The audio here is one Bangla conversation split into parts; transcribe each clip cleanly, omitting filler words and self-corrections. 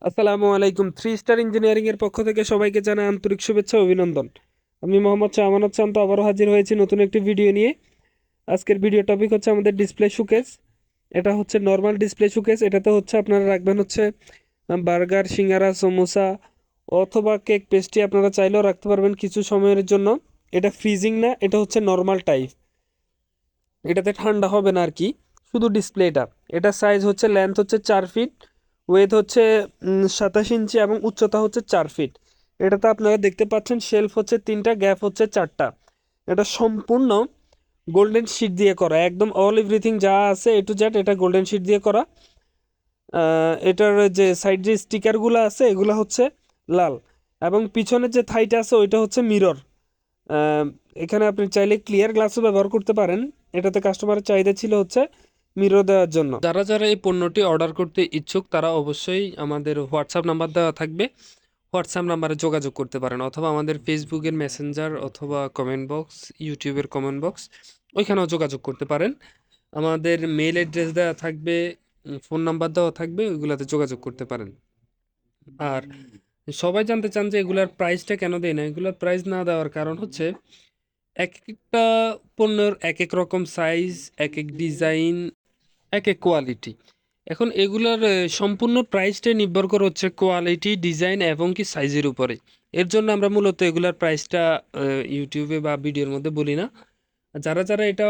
আসসালামু আলাইকুম। থ্রি স্টার ইঞ্জিনিয়ারিং এর পক্ষ থেকে সবাইকে জানাই আন্তরিক শুভেচ্ছা ও অভিনন্দন। আমি মোহাম্মদ শাহমানত শান্ত আবারও হাজির হয়েছি নতুন একটি ভিডিও নিয়ে। আজকের ভিডিও টপিক হচ্ছে আমাদের ডিসপ্লে শোকেস। এটা হচ্ছে নর্মাল ডিসপ্লে শোকেস। এটাতে হচ্ছে আপনারা রাখবেন হচ্ছে বার্গার, সিঙ্গারা, সমোসা অথবা কেক, পেস্ট্রি আপনারা চাইলেও রাখতে পারবেন কিছু সময়ের জন্য। এটা ফ্রিজিং না, এটা হচ্ছে নর্মাল টাইপ। এটাতে ঠান্ডা হবে না আর কি, শুধু ডিসপ্লেটা। এটার সাইজ হচ্ছে, লেন্থ হচ্ছে 4 ফিট, ওয়েট হচ্ছে 27 ইঞ্চি এবং উচ্চতা হচ্ছে 4 ফিট। এটাতে আপনারা দেখতে পাচ্ছেন শেলফ হচ্ছে 3টা, গ্যাপ হচ্ছে 4টা। এটা সম্পূর্ণ গোল্ডেন শিট দিয়ে করা, একদম অল এভরিথিং যা আছে এ টু জেড এটা গোল্ডেন শিট দিয়ে করা। এটার যে সাইড যে স্টিকারগুলো আছে এগুলো হচ্ছে লাল, এবং পিছনের যে থাইটা আছে ওইটা হচ্ছে মিরর। আহ, এখানে আপনি চাইলে ক্লিয়ার গ্লাসও ব্যবহার করতে পারেন। এটাতে কাস্টমারের চাহিদা ছিল হচ্ছে মিরর দেওয়ার জন্য। যারা যারা এই পণ্যটি অর্ডার করতে ইচ্ছুক তারা অবশ্যই আমাদের হোয়াটসঅ্যাপ নাম্বার দেওয়া থাকবে, হোয়াটসঅ্যাপ নাম্বারে যোগাযোগ করতে পারেন, অথবা আমাদের ফেসবুকের মেসেঞ্জার অথবা কমেন্ট বক্স, ইউটিউবের কমেন্ট বক্স, ওইখানেও যোগাযোগ করতে পারেন। আমাদের মেল অ্যাড্রেস দেওয়া থাকবে, ফোন নাম্বার দেওয়া থাকবে, ওইগুলাতে যোগাযোগ করতে পারেন। আর সবাই জানতে চান যে এগুলার প্রাইসটা কেন দেয় না। এগুলার প্রাইস না দেওয়ার কারণ হচ্ছে এক একটা পণ্যের এক এক রকম সাইজ, এক এক ডিজাইন, এক এক কোয়ালিটি। এখন এগুলার সম্পূর্ণ প্রাইসটাই নির্ভর করে হচ্ছে কোয়ালিটি, ডিজাইন এবং কি সাইজের উপরে। এর জন্য আমরা মূলত এগুলার প্রাইসটা ইউটিউবে বা ভিডিওর মধ্যে বলি না। যারা যারা এটা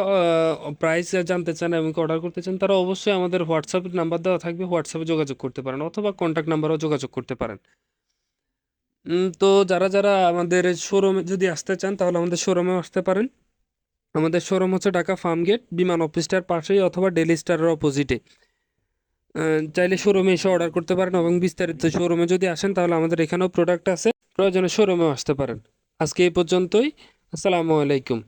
প্রাইস জানতে চান এবং অর্ডার করতে চান তারা অবশ্যই আমাদের হোয়াটসঅ্যাপ নাম্বার দেওয়া থাকবে, হোয়াটসঅ্যাপে যোগাযোগ করতে পারেন, অথবা কন্ট্যাক্ট নাম্বারও যোগাযোগ করতে পারেন। তো যারা যারা আমাদের শোরুমে যদি আসতে চান তাহলে আমাদের শোরুমেও আসতে পারেন। আমাদের শোরুম হচ্ছে ঢাকা ফার্মগেট বিমান অফিসটার পাশেই, অথবা ডেলি স্টারের অপোজিটে। চাইলে শোরুমে এসে অর্ডার করতে পারেন, এবং বিস্তারিত শোরুমে যদি আসেন তাহলে আমাদের এখানেও প্রোডাক্ট আছে, প্রয়োজনে শোরুমেও আসতে পারেন। আজকে এই পর্যন্তই। আসসালামু আলাইকুম।